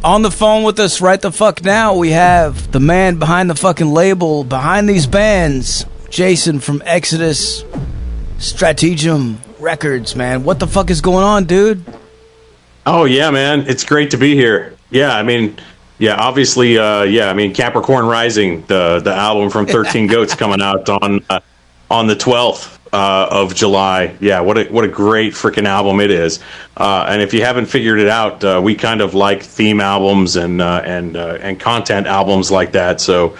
on the phone with us right the fuck now, we have the man behind the fucking label, behind these bands, Jason from Exitus Stratagem Records, man. What the fuck is going on, dude? Oh, yeah, man. It's great to be here. Yeah, I mean, obviously, Capricorn Rising, the album from 13 Goats coming out on the 12th. Of July. Yeah, what a great freaking album it is. And if you haven't figured it out, we kind of like theme albums and content albums like that. So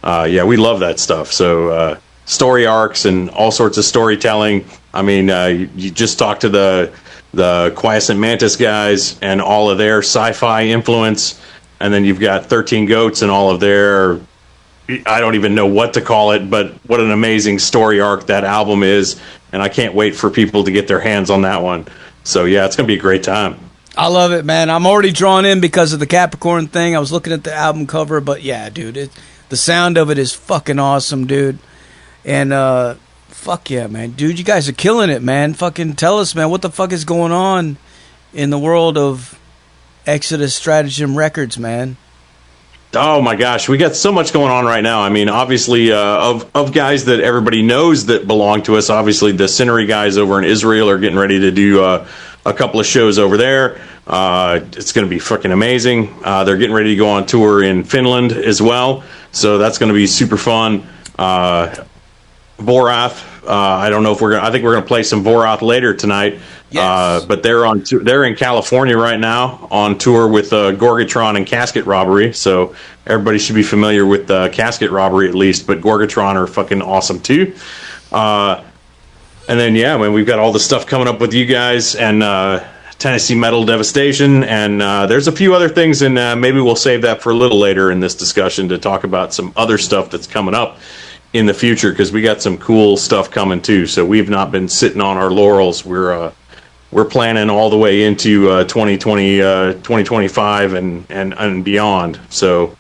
we love that stuff. So story arcs and all sorts of storytelling. I mean, you just talk to the Quiescent Mantis guys and all of their sci-fi influence, and then you've got 13 Goats and all of their, I don't even know what to call it, but what an amazing story arc that album is, and I can't wait for people to get their hands on that one. So yeah, it's gonna be a great time. I love it, man. I'm already drawn in because of the Capricorn thing. I was looking at the album cover, but yeah, dude, the sound of it is fucking awesome, dude. And fuck yeah, man, dude, you guys are killing it, man. Fucking tell us, man, what the fuck is going on in the world of Exitus Stratagem Records, man? Oh my gosh, we got so much going on right now. I mean, obviously, of guys that everybody knows that belong to us. Obviously, the Scenery guys over in Israel are getting ready to do a couple of shows over there. It's going to be fucking amazing. They're getting ready to go on tour in Finland as well, so that's going to be super fun. Voraath. I don't know if I think we're gonna play some Voraath later tonight. Yes. But they're in California right now on tour with Gorgatron and Casket Robbery. So everybody should be familiar with Casket Robbery at least. But Gorgatron are fucking awesome too. And then we've got all the stuff coming up with you guys and Tennessee Metal Devastation, and there's a few other things, and maybe we'll save that for a little later in this discussion to talk about some other stuff that's coming up in the future, because we got some cool stuff coming too. So we've not been sitting on our laurels. We're planning all the way into 2020, 2025 and beyond. So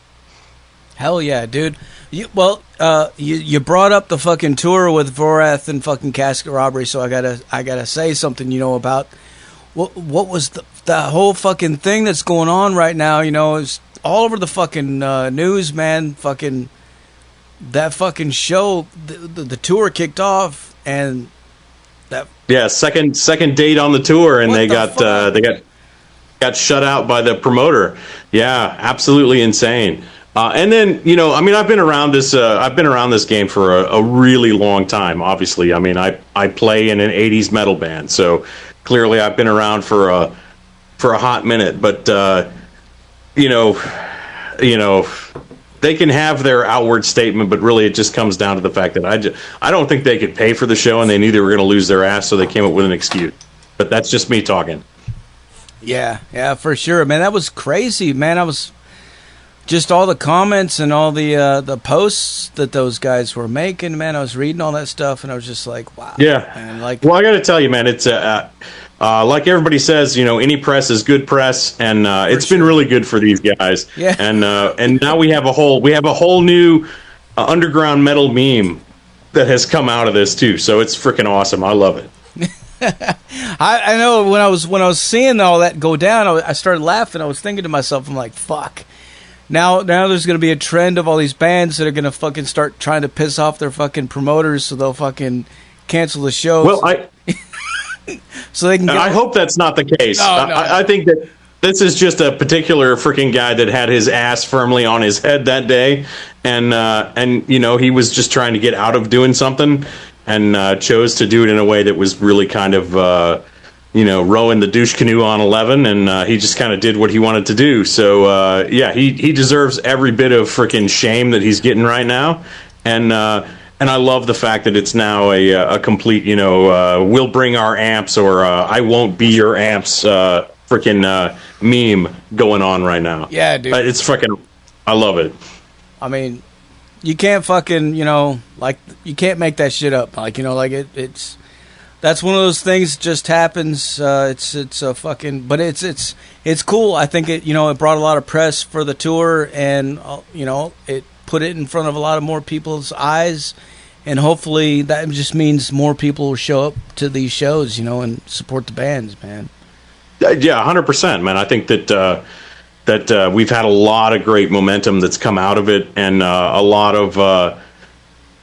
hell yeah, dude. You brought up the fucking tour with Voraath and fucking Casket Robbery, so I gotta say something, about what was the whole fucking thing that's going on right now. It's all over the fucking news, man. Fucking that fucking show, the tour kicked off, and that second date on the tour, and they got shut out by the promoter. Yeah, absolutely insane. And then I've been around this game for a really long time. Obviously, I mean I play in an '80s metal band, so clearly I've been around for a hot minute. But they can have their outward statement, but really it just comes down to the fact that I don't think they could pay for the show, and they knew they were going to lose their ass, so they came up with an excuse. But that's just me talking. Yeah, for sure, man. That was crazy, man. I was just all the comments and all the posts that those guys were making, man. I was reading all that stuff, and I was just like, wow. Yeah. Man, well, I got to tell you, man, it's like everybody says, any press is good press, and it's been really good for these guys. Yeah. And now we have a whole new underground metal meme that has come out of this too. So it's freaking awesome. I love it. I know when I was seeing all that go down, I started laughing. I was thinking to myself, I'm like, fuck. Now there's going to be a trend of all these bands that are going to fucking start trying to piss off their fucking promoters, so they'll fucking cancel the shows. Well, so they can. I hope that's not the case. No. I think that this is just a particular freaking guy that had his ass firmly on his head that day, and he was just trying to get out of doing something, and chose to do it in a way that was really kind of rowing the douche canoe on 11, and he just kind of did what he wanted to do. So he deserves every bit of freaking shame that he's getting right now, and I love the fact that it's now a complete, we'll bring our amps, or I won't be your amps freaking meme going on right now. Yeah, dude. It's freaking, I love it. I mean, you can't fucking, you can't make that shit up. It's that's one of those things that just happens. It's a fucking, but it's cool. I think it brought a lot of press for the tour, and it put it in front of a lot of more people's eyes, and hopefully that just means more people will show up to these shows, and support the bands, man. Yeah, 100%, man. I think that that we've had a lot of great momentum that's come out of it, and a lot of a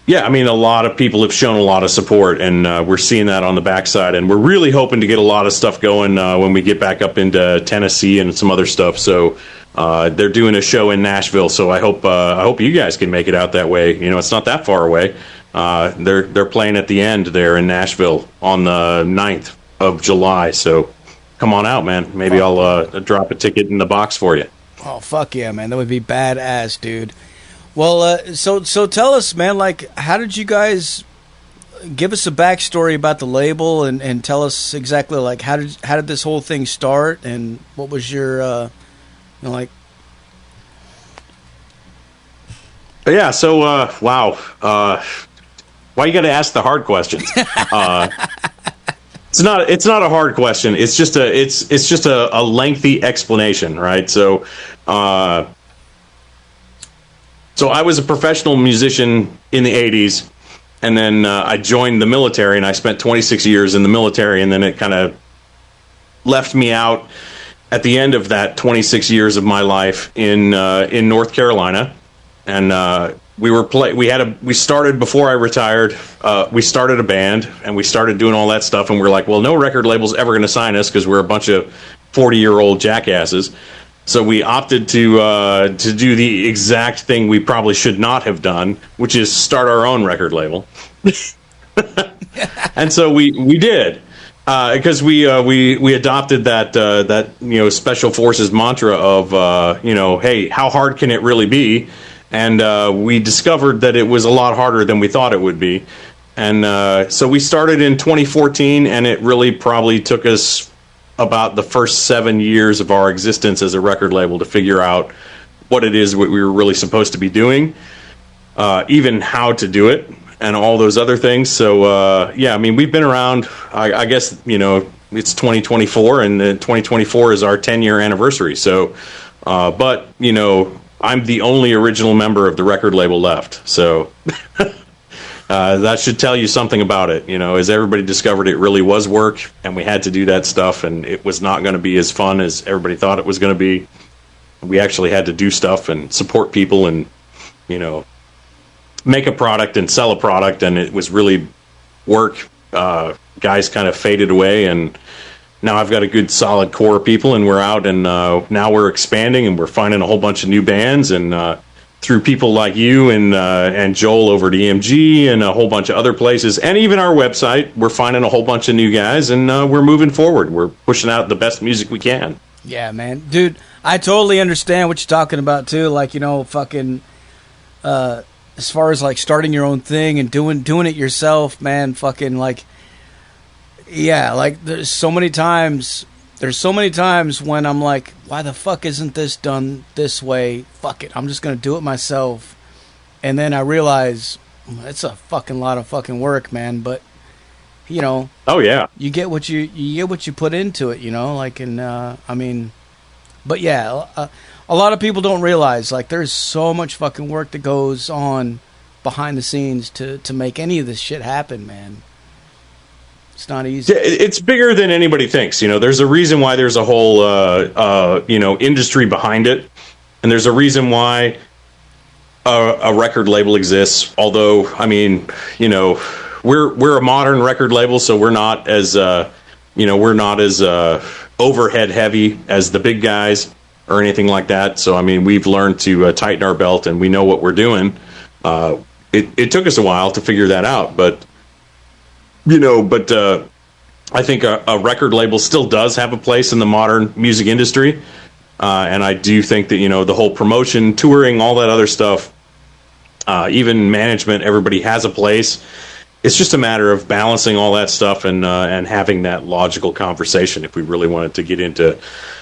lot of people have shown a lot of support, and we're seeing that on the backside, and we're really hoping to get a lot of stuff going when we get back up into Tennessee and some other stuff. So they're doing a show in Nashville, so I hope you guys can make it out that way. You know, it's not that far away. They're playing at the end there in Nashville on the 9th of July, so come on out, man. Maybe I'll drop a ticket in the box for you. Oh, fuck yeah, man. That would be badass, dude. Well, so tell us, man, like, how did you guys give us a backstory about the label, and tell us exactly, like, how did this whole thing start, and what was your, like... Yeah, so, wow. Why you got to ask the hard questions? It's not a hard question. It's just a lengthy explanation, right? So I was a professional musician in the 80s, and then I joined the military, and I spent 26 years in the military, and then it kind of left me out at the end of that 26 years of my life in North Carolina, and we started before I retired. We started a band, and we started doing all that stuff, and we're like, well, no record label's ever going to sign us because we're a bunch of 40-year-old jackasses. So we opted to do the exact thing we probably should not have done, which is start our own record label. And so we did, because we adopted that special forces mantra of hey, how hard can it really be? And we discovered that it was a lot harder than we thought it would be. And so we started in 2014, and it really probably took us about the first 7 years of our existence as a record label to figure out what it is we were really supposed to be doing, even how to do it, and all those other things. So, we've been around, I guess, it's 2024, and 2024 is our 10-year anniversary. So, but, I'm the only original member of the record label left. So that should tell you something about it. As everybody discovered, it really was work, and we had to do that stuff, and it was not going to be as fun as everybody thought it was going to be. We actually had to do stuff and support people and, make a product and sell a product, and it was really work. Guys kind of faded away, and now I've got a good solid core of people, and we're out, and now we're expanding, and we're finding a whole bunch of new bands, and through people like you and Joel over at EMG and a whole bunch of other places, and even our website, we're finding a whole bunch of new guys, and we're moving forward. We're pushing out the best music we can. Yeah, man. Dude, I totally understand what you're talking about, too. Like, fucking, as far as, like, starting your own thing and doing it yourself, man, fucking, like, yeah, like, there's so many times when I'm like, why the fuck isn't this done this way? Fuck it, I'm just gonna do it myself. And then I realize it's a fucking lot of fucking work, man. But oh yeah, you get what you put into it, like, and but yeah, a lot of people don't realize, like, there's so much fucking work that goes on behind the scenes to make any of this shit happen, man. It's not easy. It's bigger than anybody thinks. There's a reason why there's a whole, industry behind it. And there's a reason why a record label exists. Although, we're a modern record label, so we're not as, overhead heavy as the big guys or anything like that. So, we've learned to tighten our belt, and we know what we're doing. It took us a while to figure that out, but I think a record label still does have a place in the modern music industry. And I do think that, the whole promotion, touring, all that other stuff, even management, everybody has a place. It's just a matter of balancing all that stuff and having that logical conversation if we really wanted to get into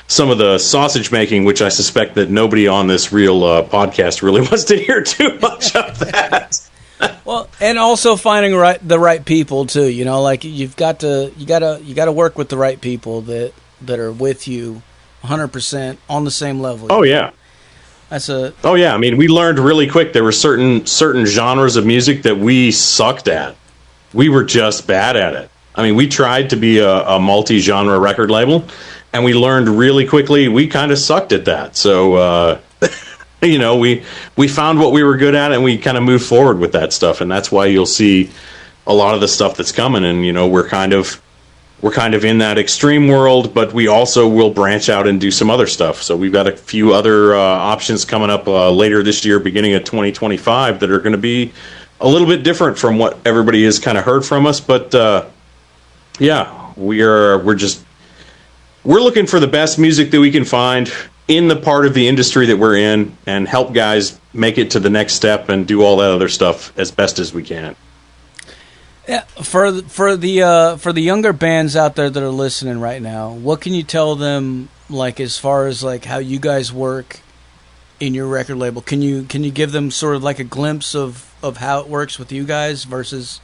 some of the sausage making, which I suspect that nobody on this real podcast really wants to hear too much of that. Well, and also finding the right people too. Like, you gotta work with the right people that are with you 100% on the same level. Oh yeah, Oh yeah, we learned really quick there were certain genres of music that we sucked at. We were just bad at it. We tried to be a multi-genre record label, and we learned really quickly we kind of sucked at that. So we found what we were good at, and we kind of moved forward with that stuff, and that's why you'll see a lot of the stuff that's coming. And we're kind of in that extreme world, but we also will branch out and do some other stuff. So we've got a few other options coming up later this year, beginning of 2025, that are going to be a little bit different from what everybody has kind of heard from us. But we're looking for the best music that we can find in the part of the industry that we're in, and help guys make it to the next step and do all that other stuff as best as we can. Yeah, for the younger bands out there that are listening right now, what can you tell them, like, as far as like how you guys work in your record label? Can you give them sort of like a glimpse of how it works with you guys versus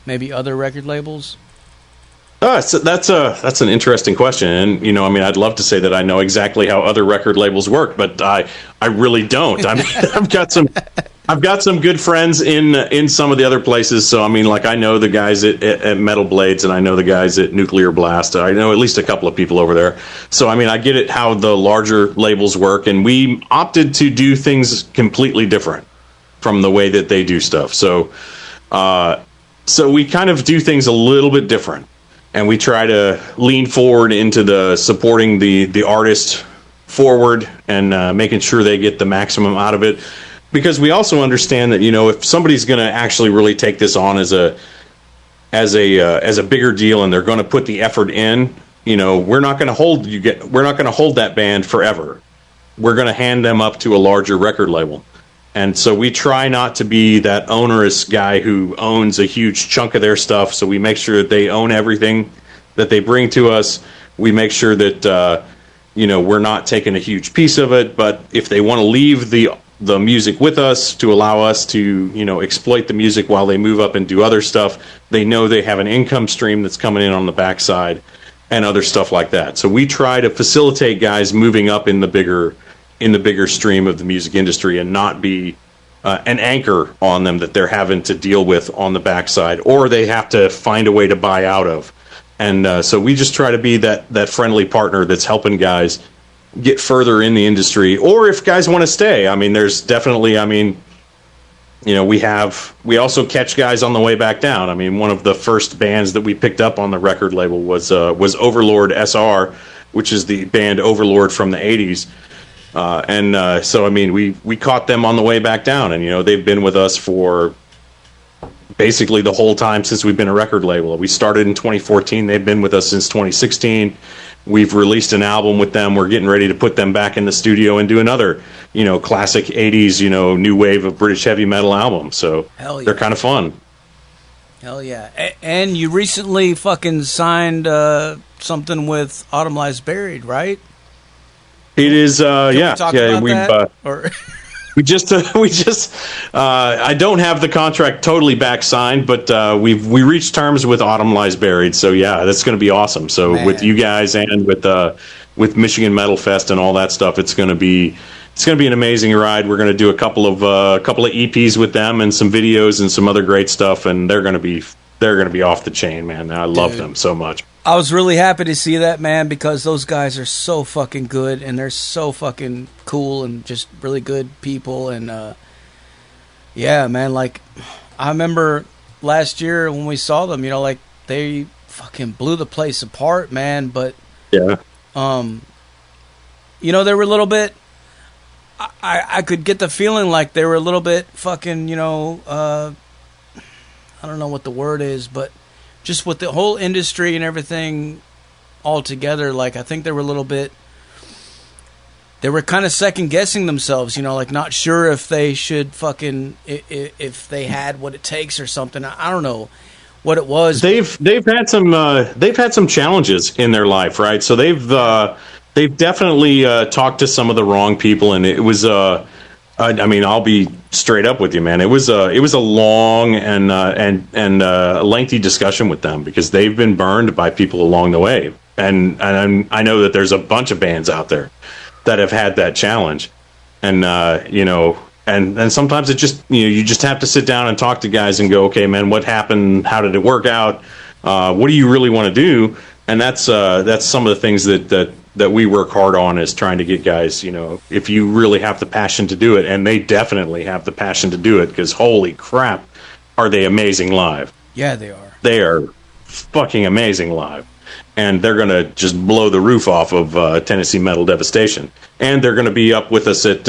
maybe other record labels? So that's an interesting question, and I'd love to say that I know exactly how other record labels work, but I really don't. I mean, I've got some good friends in some of the other places. So I know the guys at Metal Blades, and I know the guys at Nuclear Blast. I know at least a couple of people over there. So I get it how the larger labels work, and we opted to do things completely different from the way that they do stuff. So we kind of do things a little bit different. And we try to lean forward into the supporting the artist forward, and making sure they get the maximum out of it. Because we also understand that if somebody's going to actually really take this on as a bigger deal, and they're going to put the effort in, we're not going to hold that band forever. We're going to hand them up to a larger record label. And so we try not to be that onerous guy who owns a huge chunk of their stuff. So we make sure that they own everything that they bring to us. We make sure that, we're not taking a huge piece of it. But if they want to leave the music with us to allow us to, exploit the music while they move up and do other stuff, they know they have an income stream that's coming in on the backside and other stuff like that. So we try to facilitate guys moving up in the bigger stream of the music industry, and not be an anchor on them that they're having to deal with on the backside, or they have to find a way to buy out of. And so we just try to be that friendly partner that's helping guys get further in the industry, or if guys want to stay. There's definitely, we also catch guys on the way back down. One of the first bands that we picked up on the record label was Overlord SR, which is the band Overlord from the 80s. So we caught them on the way back down, and they've been with us for basically the whole time since we've been a record label. We started in 2014. They've been with us since 2016. We've released an album with them. We're getting ready to put them back in the studio and do another, classic 80s, new wave of British heavy metal album. So they're kind of fun. Hell yeah. And you recently fucking signed something with Autumn Lies Buried, right? It is, we just I don't have the contract totally back signed, but we reached terms with Autumn Lies Buried. So yeah, that's going to be awesome. So with you guys and with Michigan Metal Fest and all that stuff, it's going to be an amazing ride. We're going to do a couple of EPs with them, and some videos and some other great stuff, and they're going to be off the chain, man. I love them so much. I was really happy to see that, man, because those guys are so fucking good, and they're so fucking cool, and just really good people. And yeah, man, like I remember last year when we saw them, they fucking blew the place apart, man. But yeah, they were a little bit. I could get the feeling like they were a little bit fucking, I don't know what the word is, but just with the whole industry and everything all together, like I think they were kind of second guessing themselves, not sure if they should fucking, if they had what it takes or something. I don't know what it was. They've had some challenges in their life, right? So they've definitely talked to some of the wrong people, and it was I'll be straight up with you, man. It was a long and lengthy discussion with them, because they've been burned by people along the way, and I know that there's a bunch of bands out there that have had that challenge, and and sometimes it just you just have to sit down and talk to guys and go, okay, man, what happened? How did it work out? What do you really want to do? And that's some of the things that we work hard on, is trying to get guys, if you really have the passion to do it, and they definitely have the passion to do it, because holy crap, are they amazing live. Yeah, they are. They are fucking amazing live. And they're going to just blow the roof off of Tennessee Metal Devastation. And they're going to be up with us at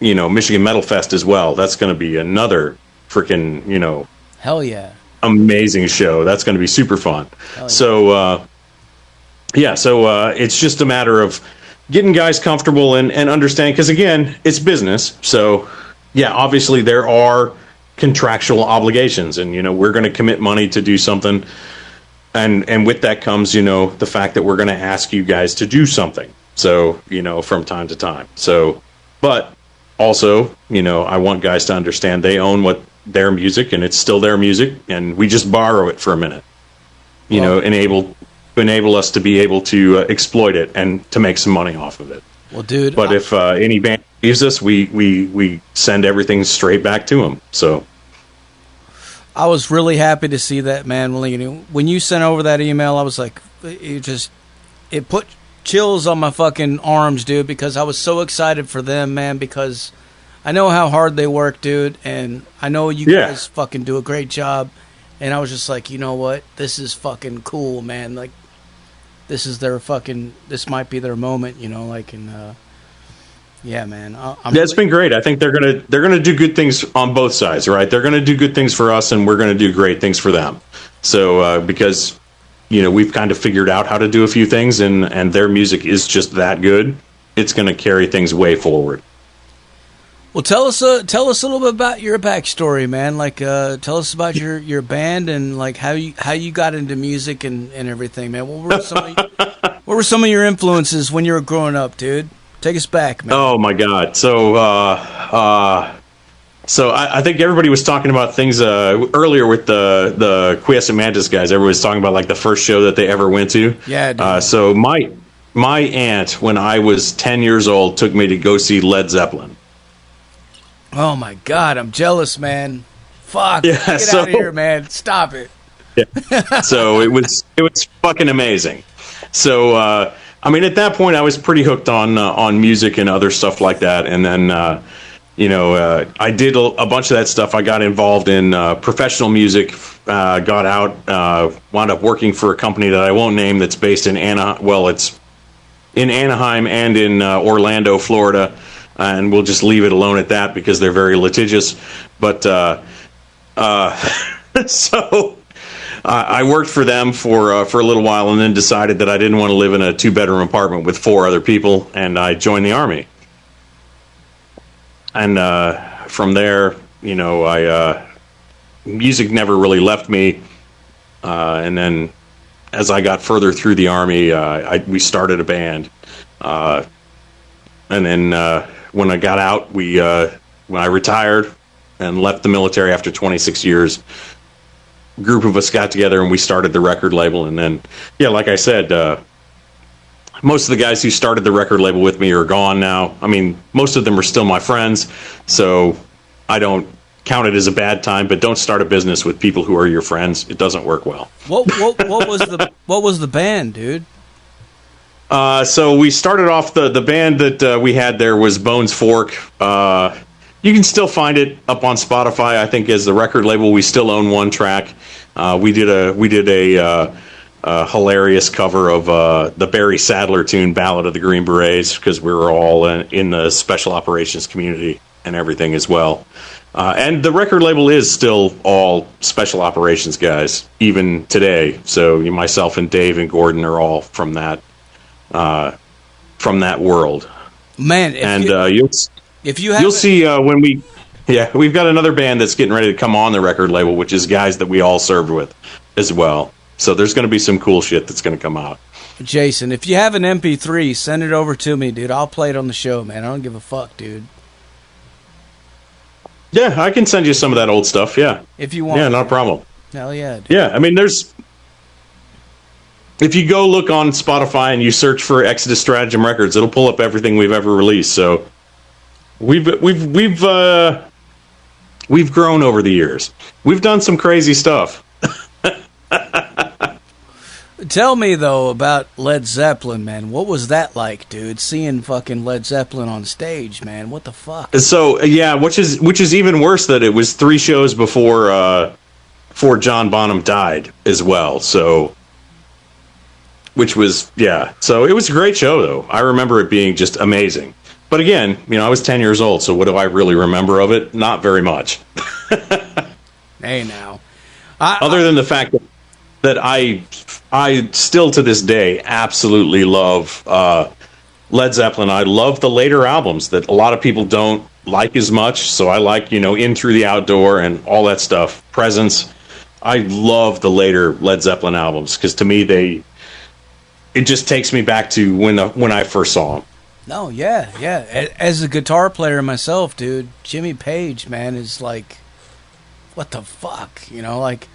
Michigan Metal Fest as well. That's going to be another freaking, hell yeah, amazing show. That's going to be super fun. Yeah. So, it's just a matter of getting guys comfortable and understanding, because again, it's business. So, yeah, obviously there are contractual obligations, and we're going to commit money to do something, and with that comes the fact that we're going to ask you guys to do something. So from time to time. So, but also I want guys to understand they own their music, and it's still their music, and we just borrow it for a minute. Enable us to be able to exploit it and to make some money off of it. Well, dude. But if any band leaves us, we send everything straight back to them. So I was really happy to see that, man. When you sent over that email, I was like, it put chills on my fucking arms, dude, because I was so excited for them, man, because I know how hard they work, dude, and I know you guys fucking do a great job. And I was just like, you know what? This is fucking cool, man. Like, this is this might be their moment, yeah, man. It's been great. I think they're gonna do good things on both sides, right? They're gonna do good things for us, and we're gonna do great things for them. So because we've kind of figured out how to do a few things, and their music is just that good, it's gonna carry things way forward. Well, tell us a little bit about your backstory, man. Like, tell us about your band and like how you got into music and everything, man. What were some of your influences when you were growing up, dude? Take us back, man. Oh my God! So I think everybody was talking about things earlier with the Quiescent Mantis guys. Everybody was talking about like the first show that they ever went to. Yeah. Dude. So my aunt, when I was 10 years old, took me to go see Led Zeppelin. Oh my God, I'm jealous, man. Fuck, yeah, get out of here, man. Stop it. Yeah. So it was fucking amazing. So at that point, I was pretty hooked on music and other stuff like that. And then I did a bunch of that stuff. I got involved in professional music. Got out, wound up working for a company that I won't name that's based in it's in Anaheim and in Orlando, Florida. And we'll just leave it alone at that because they're very litigious. But so I worked for them for a little while, and then decided that I didn't want to live in a 2-bedroom apartment with 4 other people, and I joined the Army. And from there, music never really left me. And then as I got further through the Army, we started a band. And then when I got out, when I retired and left the military after 26 years, a group of us got together and we started the record label. And then, like I said, most of the guys who started the record label with me are gone now. I mean, most of them are still my friends, so I don't count it as a bad time. But don't start a business with people who are your friends. It doesn't work well. What was the band, dude? So we started off the band that we had there was Bones Fork. You can still find it up on Spotify. I think as the record label, we still own one track. We did a hilarious cover of the Barry Sadler tune, "Ballad of the Green Berets," because we were all in the special operations community and everything as well. And the record label is still all special operations guys, even today. So myself and Dave and Gordon are all from that world. Man, you'll see when we've got another band that's getting ready to come on the record label, which is guys that we all served with as well. So there's going to be some cool shit that's going to come out. Jason, if you have an MP3, send it over to me, dude. I'll play it on the show, man. I don't give a fuck, dude. Yeah, I can send you some of that old stuff, yeah. If you want. Yeah, not a problem. Hell yeah, dude. Yeah, I mean, if you go look on Spotify and you search for Exitus Stratagem Records, it'll pull up everything we've ever released. So we've grown over the years. We've done some crazy stuff. Tell me though about Led Zeppelin, man. What was that like, dude? Seeing fucking Led Zeppelin on stage, man. What the fuck? So yeah, which is even worse that it was 3 shows before John Bonham died as well. So, which was So it was a great show though. I remember it being just amazing. But again, I was 10 years old, so what do I really remember of it? Not very much. Hey now. Other than the fact that I still to this day absolutely love Led Zeppelin. I love the later albums that a lot of people don't like as much. So I like, In Through the Outdoor and all that stuff. Presence. I love the later Led Zeppelin albums because to me it just takes me back to when I first saw them. No, yeah. As a guitar player myself, dude, Jimmy Page, man, is like, what the fuck, like.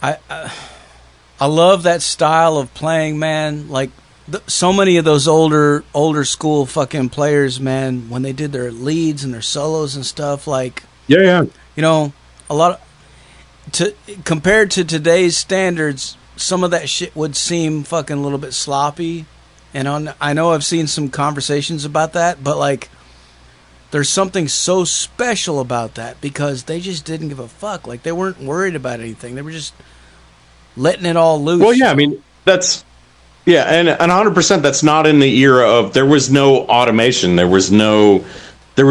I love that style of playing, man. Like so many of those older school fucking players, man, when they did their leads and their solos and stuff, like a lot compared to today's standards, some of that shit would seem fucking a little bit sloppy. And I know I've seen some conversations about that, but like there's something so special about that because they just didn't give a fuck. Like they weren't worried about anything. They were just letting it all loose. Well, yeah, I mean, and 100% that's not in the era of, there was no automation. There were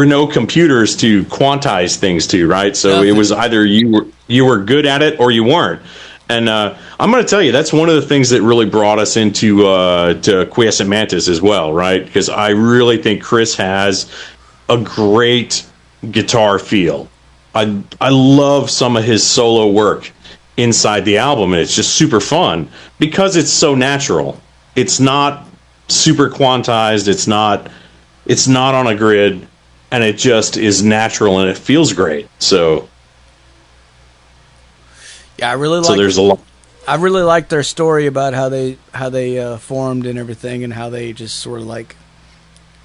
no computers to quantize things to, right? So Nothing. It was either you were good at it or you weren't. And I'm going to tell you, that's one of the things that really brought us into to Quiescent Mantis as well, right? Because I really think Chris has a great guitar feel. I love some of his solo work inside the album, and it's just super fun because it's so natural. It's not super quantized. It's not on a grid, and it just is natural and it feels great. So yeah, I really like. So there's a lot. I really like their story about how they formed and everything, and how they just sort of like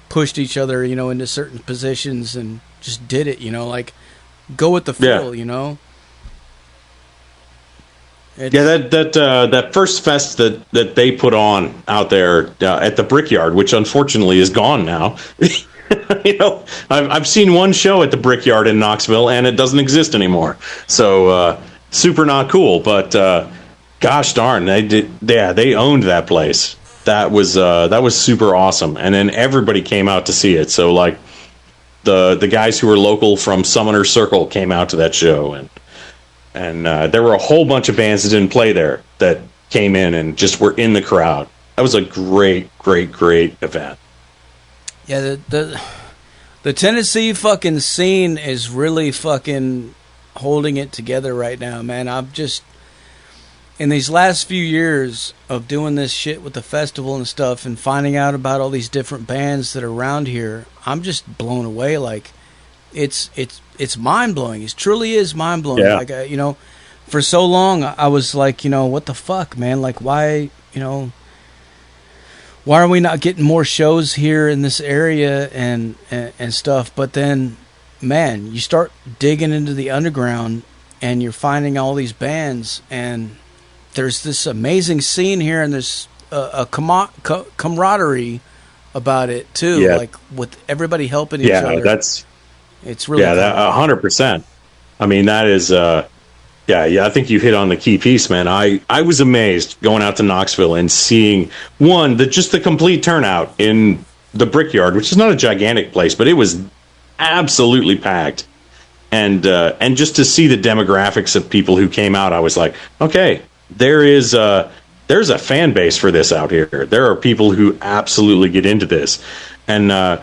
pushed each other, into certain positions and just did it, like go with the flow, That first fest that they put on out there at the Brickyard, which unfortunately is gone now. I've seen one show at the Brickyard in Knoxville, and it doesn't exist anymore. So super not cool. But gosh darn, they owned that place. That was super awesome. And then everybody came out to see it. So like the guys who were local from Summoner Circle came out to that show, and there were a whole bunch of bands that didn't play there that came in and just were in the crowd. That was a great event. Yeah, the Tennessee fucking scene is really fucking holding it together right now, man. I've just, in these last few years of doing this shit with the festival and stuff and finding out about all these different bands that are around here, I'm just blown away. Like, it's mind-blowing. It truly is mind-blowing. Yeah. Like, for so long, I was like, what the fuck, man? Like, why are we not getting more shows here in this area and stuff? But then, man, you start digging into the underground and you're finding all these bands, and there's this amazing scene here, and there's a camaraderie about it too. Yeah. Like with everybody helping each other. It's really 100%. I mean, that is I think you hit on the key piece, man. I was amazed going out to Knoxville and seeing just the complete turnout in the Brickyard, which is not a gigantic place, but it was absolutely packed. And just to see the demographics of people who came out, I was like, okay, there's a fan base for this out here. There are people who absolutely get into this. And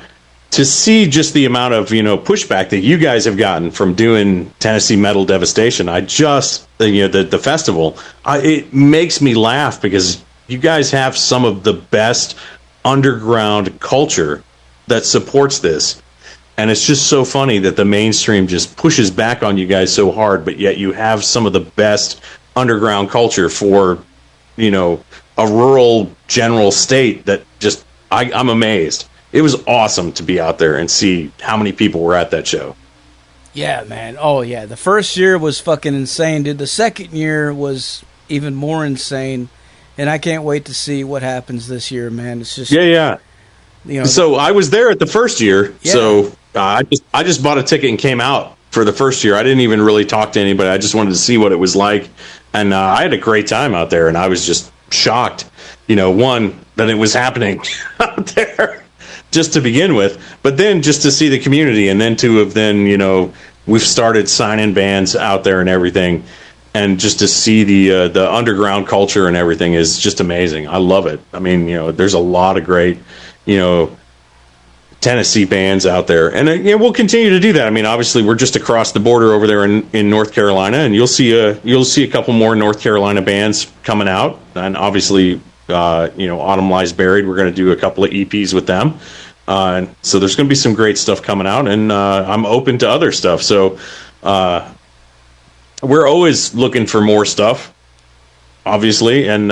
to see just the amount of pushback that you guys have gotten from doing Tennessee Metal Devastation, the festival, it makes me laugh because you guys have some of the best underground culture that supports this, and it's just so funny that the mainstream just pushes back on you guys so hard, but yet you have some of the best underground culture for a rural general state that just I'm amazed. It was awesome to be out there and see how many people were at that show. Yeah, man. Oh, yeah. The first year was fucking insane, dude. The second year was even more insane. And I can't wait to see what happens this year, man. It's just yeah. You know, so I was there at the first year. Yeah. So I just bought a ticket and came out for the first year. I didn't even really talk to anybody. I just wanted to see what it was like. And I had a great time out there, and I was just shocked, one, that it was happening out there just to begin with, but then just to see the community, and then to have we've started signing bands out there and everything, and just to see the underground culture and everything is just amazing. I love it. I mean, there's a lot of great, Tennessee bands out there, and we'll continue to do that. I mean, obviously, we're just across the border over there in North Carolina, and you'll see a couple more North Carolina bands coming out, and obviously, Autumn Lies Buried. We're going to do a couple of EPs with them, so there's going to be some great stuff coming out, and I'm open to other stuff. So we're always looking for more stuff, obviously, and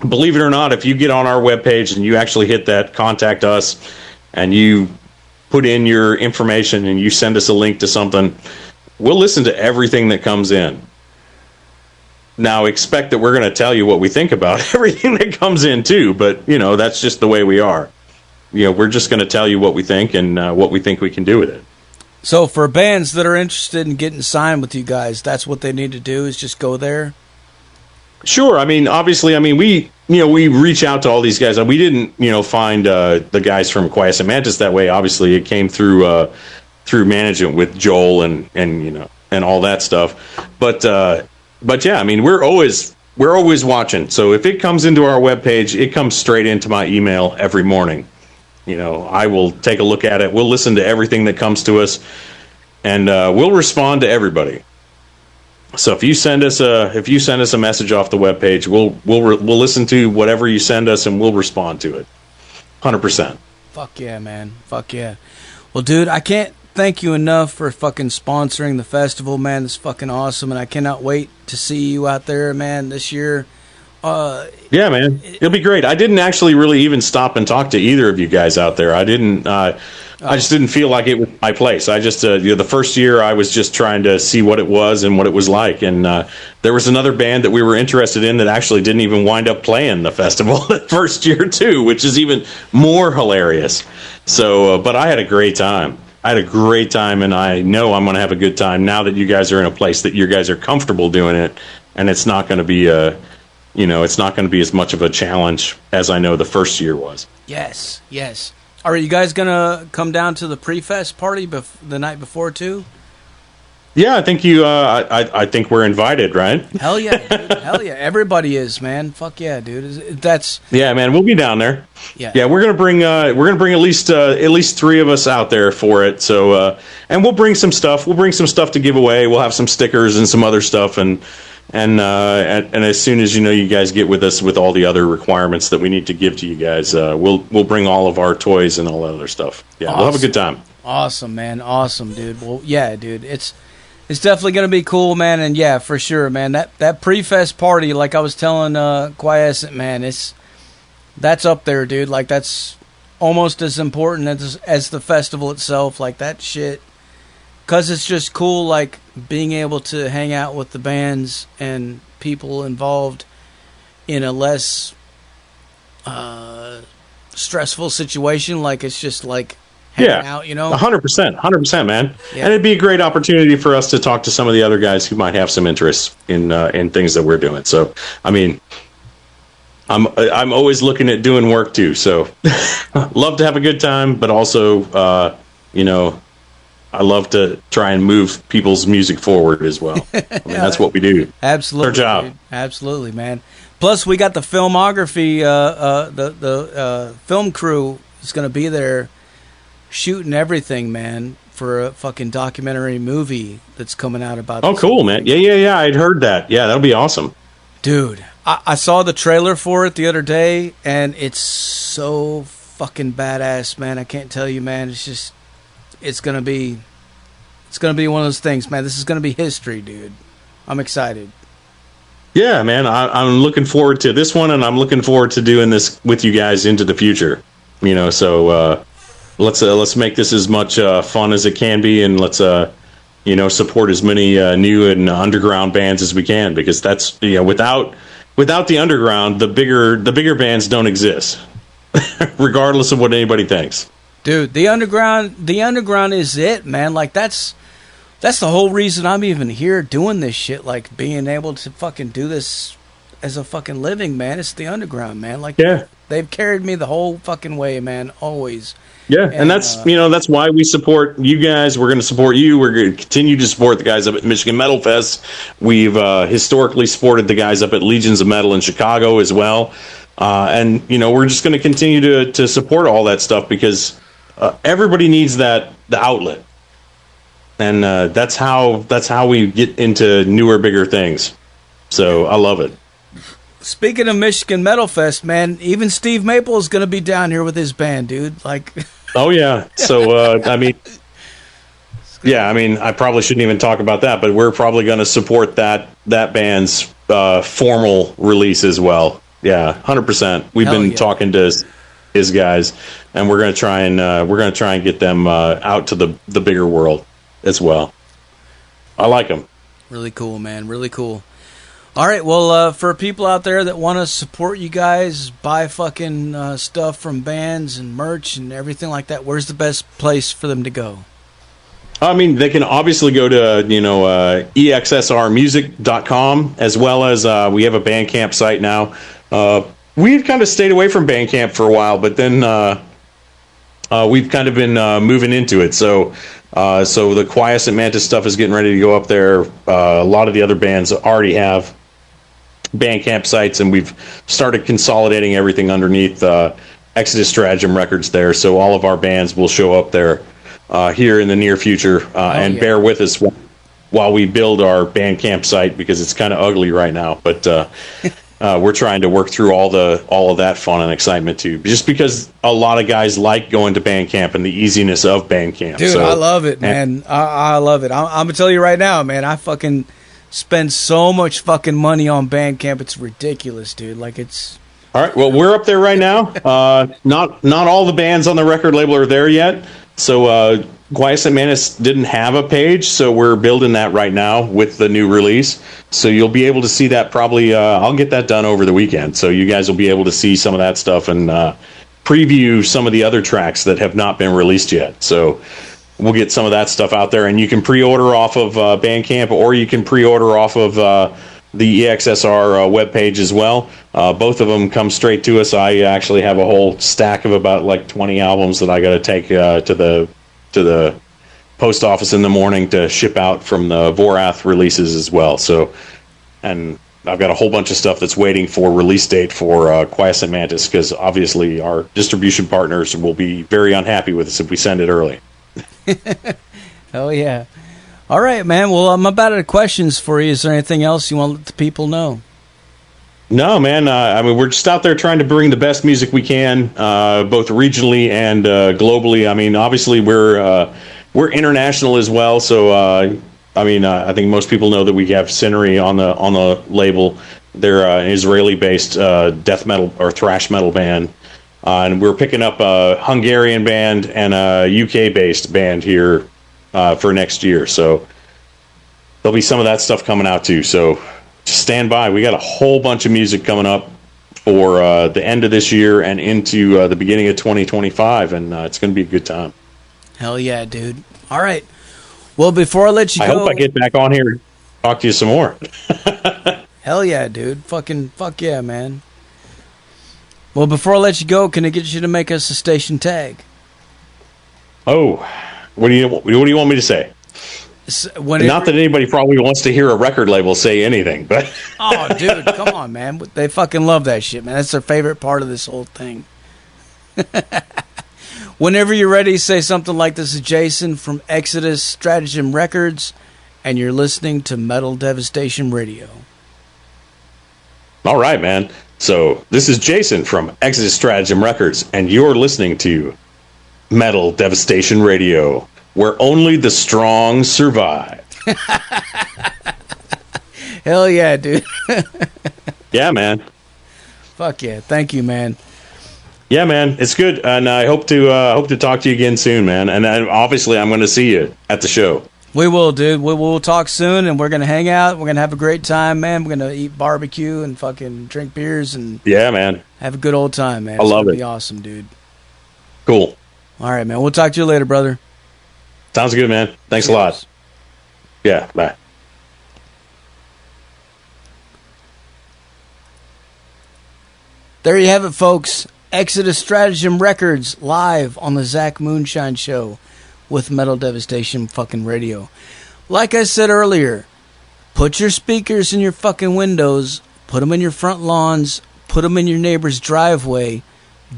believe it or not, if you get on our webpage and you actually hit that contact us, and you put in your information and you send us a link to something, we'll listen to everything that comes in. Now, expect that we're going to tell you what we think about everything that comes in, too. But, that's just the way we are. We're just going to tell you what we think and what we think we can do with it. So for bands that are interested in getting signed with you guys, that's what they need to do, is just go there? Sure. I mean, obviously, we reach out to all these guys. We didn't, find the guys from Quiescent Mantis that way. Obviously, it came through management with Joel and all that stuff. But yeah, I mean, we're always watching. So if it comes into our webpage, it comes straight into my email every morning. I will take a look at it. We'll listen to everything that comes to us, and we'll respond to everybody. So if you send us a message off the webpage, we'll listen to whatever you send us, and we'll respond to it. 100%. Fuck yeah, man. Fuck yeah. Well, dude, I can't thank you enough for fucking sponsoring the festival, man. It's fucking awesome, and I cannot wait to see you out there, man, this year. Yeah, man, it'll be great. I didn't actually really even stop and talk to either of you guys out there. I didn't. I just didn't feel like it was my place. I just, the first year, I was just trying to see what it was and what it was like. And there was another band that we were interested in that actually didn't even wind up playing the festival that first year too, which is even more hilarious. So, but I had a great time. And I know I'm going to have a good time now that you guys are in a place that you guys are comfortable doing it, and it's not going to be it's not going to be as much of a challenge as I know the first year was. Yes. Are you guys going to come down to the pre-fest party the night before, too? Yeah, I think I think we're invited, right? Hell yeah, dude. Hell yeah. Everybody is, man. Fuck yeah, dude. Yeah, man, we'll be down there. Yeah, we're gonna bring at least 3 of us out there for it. So and we'll bring some stuff. We'll bring some stuff to give away. We'll have some stickers and some other stuff, and as soon as you guys get with us with all the other requirements that we need to give to you guys, we'll bring all of our toys and all that other stuff. Yeah, awesome. We'll have a good time. Awesome, man. Awesome, dude. Well, yeah, dude. It's definitely going to be cool, man. And yeah, for sure, man. That pre-fest party, like I was telling Quiescent, man, that's up there, dude. Like, that's almost as important as the festival itself. Like, that shit. Because it's just cool, like, being able to hang out with the bands and people involved in a less stressful situation. Like, it's just, like, hanging out, 100%, man. Yeah. And it'd be a great opportunity for us to talk to some of the other guys who might have some interest in things that we're doing. So, I mean, I'm always looking at doing work, too. So, love to have a good time, but also, I love to try and move people's music forward as well. I mean, that's what we do. Absolutely. Our job. Dude. Absolutely, man. Plus, we got the filmography. The film crew is going to be there shooting everything, man, for a fucking documentary movie that's coming out about this. Oh, cool, man. Yeah. I'd heard that. Yeah, that'll be awesome. Dude, I saw the trailer for it the other day, and it's so fucking badass, man. I can't tell you, man. It's gonna be one of those things, man. This is gonna be history, dude. I'm excited. Yeah, man. I'm looking forward to this one, and I'm looking forward to doing this with you guys into the future. So let's make this as much fun as it can be, and let's support as many new and underground bands as we can, because that's, without the underground, the bigger bands don't exist, regardless of what anybody thinks. Dude, the underground is it, man. Like that's the whole reason I'm even here doing this shit. Like being able to fucking do this as a fucking living, man. It's the underground, man. Like, yeah, they've carried me the whole fucking way, man. Always. Yeah, and that's that's why we support you guys. We're going to support you. We're going to continue to support the guys up at Michigan Metal Fest. We've historically supported the guys up at Legions of Metal in Chicago as well. And we're just going to continue to support all that stuff, because everybody needs the outlet, and that's how we get into newer, bigger things. So I love it. Speaking of Michigan Metal Fest, man, even Steve Maple is going to be down here with his band, dude. Like, oh yeah. So I probably shouldn't even talk about that, but we're probably going to support that band's formal release as well. Yeah, 100%. We've been talking to his guys, and we're going to try and get them out to the bigger world as well. I like them. Really cool, man. Really cool. All right, well, for people out there that want to support you guys, buy fucking stuff from bands and merch and everything like that, where's the best place for them to go? I mean, they can obviously go to, exsrmusic.com, as well as we have a Bandcamp site now. We had kind of stayed away from Bandcamp for a while, but then we've kind of been moving into it. So the Quiescent Mantis stuff is getting ready to go up there. A lot of the other bands already have Bandcamp sites, and we've started consolidating everything underneath Exitus Stratagem Records there. So all of our bands will show up there here in the near future, bear with us while we build our Bandcamp site, because it's kind of ugly right now. But we're trying to work through all of that fun and excitement too, just because a lot of guys like going to Bandcamp and the easiness of Bandcamp. Dude, I love it, man. I love it. I'm gonna tell you right now, man. I fucking spend so much fucking money on Bandcamp. It's ridiculous, dude. Like, it's all right. Well, we're up there right now. Not all the bands on the record label are there yet. So Quiescent Mantis didn't have a page, so we're building that right now with the new release. So you'll be able to see that probably. I'll get that done over the weekend, so you guys will be able to see some of that stuff and preview some of the other tracks that have not been released yet. So we'll get some of that stuff out there, and you can pre-order off of Bandcamp, or you can pre-order off of the EXSR webpage as well. Both of them come straight to us. I actually have a whole stack of about like 20 albums that I got to take to the post office in the morning to ship out from the Voraath releases as well. So, and I've got a whole bunch of stuff that's waiting for release date for Quiescent Mantis, because obviously our distribution partners will be very unhappy with us if we send it early. Hell yeah. All right, man. Well, I'm about out of questions for you. Is there anything else you want to let the people know? No, man. We're just out there trying to bring the best music we can, both regionally and globally. I mean, obviously we're international as well. So, I think most people know that we have Sinery on the label. They're an Israeli-based death metal or thrash metal band, and we're picking up a Hungarian band and a UK-based band here for next year. So there'll be some of that stuff coming out too. So just stand by. We got a whole bunch of music coming up for the end of this year and into the beginning of 2025, and it's going to be a good time. Hell yeah, dude. All right. Well, before I let you go, I hope I get back on here and talk to you some more. Hell yeah, dude. Fuck yeah, man. Well, before I let you go, can I get you to make us a station tag? Oh, what do you want me to say? Not that anybody probably wants to hear a record label say anything, but oh, dude, come on, man. They fucking love that shit, man. That's their favorite part of this whole thing. Whenever you're ready, say something like, "This is Jason from Exitus Stratagem Records, and you're listening to Metal Devastation Radio." All right, man. So this is Jason from Exitus Stratagem Records, and you're listening to Metal Devastation Radio, where only the strong survive. Hell yeah, dude. Yeah, man. Fuck yeah. Thank you, man. Yeah, man. It's good, and I hope to talk to you again soon, man. And obviously, I'm going to see you at the show. We will, dude. We'll talk soon, and we're gonna hang out. We're gonna have a great time, man. We're gonna eat barbecue and fucking drink beers and yeah, man, have a good old time, man. I love it. Be awesome, dude. Cool. All right, man. We'll talk to you later, brother. Sounds good, man. Thanks a lot. Yeah, bye. There you have it, folks. Exitus Stratagem Records live on the Zach Moonshine Show with Metal Devastation fucking radio. Like I said earlier, put your speakers in your fucking windows, put them in your front lawns, put them in your neighbor's driveway.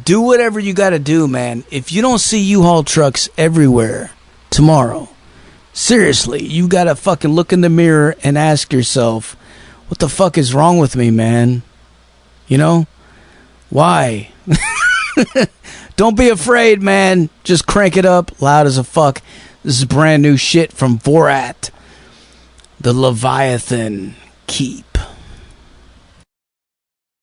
Do whatever you got to do, man. If you don't see U-Haul trucks everywhere tomorrow, seriously, you got to fucking look in the mirror and ask yourself, what the fuck is wrong with me, man? You know? Why? Don't be afraid, man. Just crank it up loud as a fuck. This is brand new shit from Voraath. The Leviathan Keep.